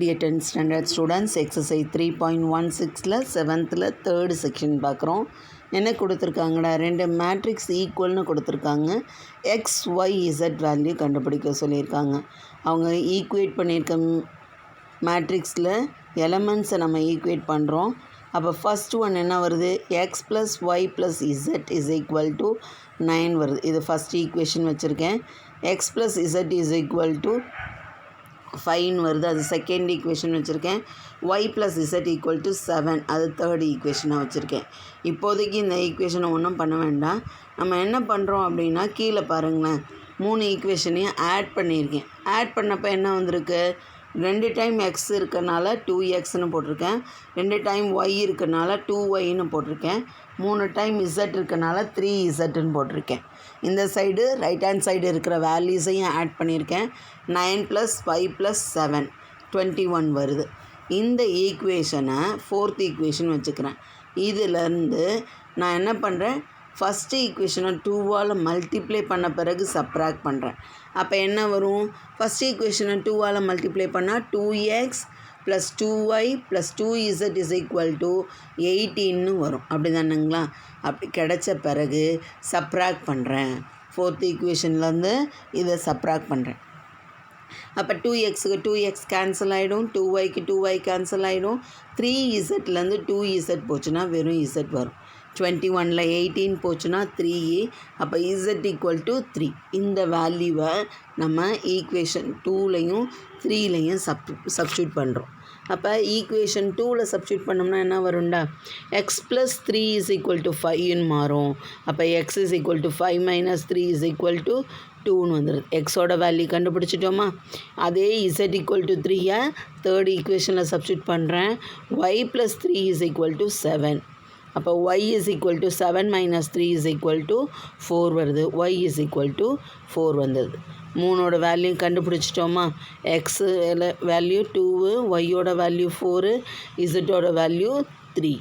Dear 10th standard students, exercise 3.16ல 7th third section பார்க்குறோம். என்ன கொடுத்துருக்காங்கடா, ரெண்டு மேட்ரிக்ஸ் ஈக்குவல்னு கொடுத்துருக்காங்க. எக்ஸ் ஒய் இசட் வேல்யூ கண்டுபிடிக்க சொல்லியிருக்காங்க. அவங்க ஈக்குவேட் பண்ணியிருக்க மேட்ரிக்ஸில் எலமெண்ட்ஸை நம்ம ஈக்குவேட் பண்ணுறோம். அப்போ ஃபஸ்ட் ஒன் என்ன வருது, X plus Y plus Z is equal to 9 வருது. இது ஃபஸ்ட் ஈக்குவேஷன் வச்சுருக்கேன். X plus Z is equal to 5 வருது, அது செகண்ட் ஈக்குவேஷன் வச்சுருக்கேன். Y plus Z equal to 7, அது தேர்ட் ஈக்குவேஷனாக வச்சுருக்கேன். இப்போதைக்கு இந்த ஈக்குவேஷனை ஒன்றும் பண்ண வேண்டாம். நம்ம என்ன பண்ணுறோம் அப்படின்னா, கீழே பாருங்களேன், 3 ஈக்குவேஷனையும் ஆட் பண்ணியிருக்கேன். ஆட் பண்ணப்போ என்ன வந்திருக்கு, 2 டைம் எக்ஸ் இருக்கனால 2xன்னு போட்டிருக்கேன், 2 டைம் ஒய் இருக்கனால 2yன்னு போட்டிருக்கேன், 3 டைம் இசட் இருக்கனால 3zன்னு போட்டிருக்கேன். இந்த சைடு ரைட் ஹேண்ட் சைடு இருக்கிற வேல்யூஸையும் ஆட் பண்ணியிருக்கேன். 9 + 5 + 7 21 வருது. இந்த ஈக்குவேஷனை ஃபோர்த் ஈக்குவேஷன் வச்சுக்கிறேன். இதிலேருந்து நான் என்ன பண்ணுறேன், ஃபஸ்ட்டு ஈக்குவேஷனை 2ஆல் மல்டிப்ளை பண்ண பிறகு சப்ராக்ட் பண்ணுறேன். அப்போ என்ன வரும், ஃபஸ்ட் ஈக்குவேஷனை 2ஆல் மல்டிப்ளை பண்ணால் 2x + 2y + 2z is equal to 18ன்னு வரும். அப்படி தானுங்களா? அப்படி கிடைச்ச பிறகு சப்ராக்ட் பண்ணுறேன். ஃபோர்த் ஈக்குவேஷன்லேருந்து இதை சப்ராக்ட் பண்ணுறேன். அப்போ 2xக்கு 2x கேன்சல் ஆகிடும், 2yக்கு 2y கேன்சல் ஆகிடும். 3zலேருந்து 2z போச்சுன்னா வெறும் z வரும். 21ல் 18 போச்சுன்னா 3, அப்போ z ஈக்குவல் டு 3. இந்த வேல்யூவை நம்ம ஈக்குவேஷன் 2லையும் 3லையும் சப்ஸ்டியூட் பண்ணுறோம். அப்போ ஈக்குவேஷன் 2ல் சப்ஸ்டியூட் பண்ணோம்னா என்ன வரும்டா, x + 3 இஸ் ஈக்குவல் டு 5ன்னு மாறும். அப்போ x is equal to 5 - 3 is equal to 2ன்னு வந்துடுது. எக்ஸோட வேல்யூ கண்டுபிடிச்சிட்டோமா? அதே z ஈக்குவல் டு 3யை தேர்ட் ஈக்குவேஷனில் சப்ஸ்டியூட் பண்ணுறேன். y + 3 is equal to 7. அப்போ y is equal to 7 - 3 is equal to 4 வருது. y இஸ் ஈக்குவல் டு 4 வந்தது. 3ஓட வேல்யூ கண்டுபிடிச்சிட்டோமா? எக்ஸு வேல்யூ 2, ஒய்யோட வேல்யூ 4, இசட்டோட வேல்யூ 3.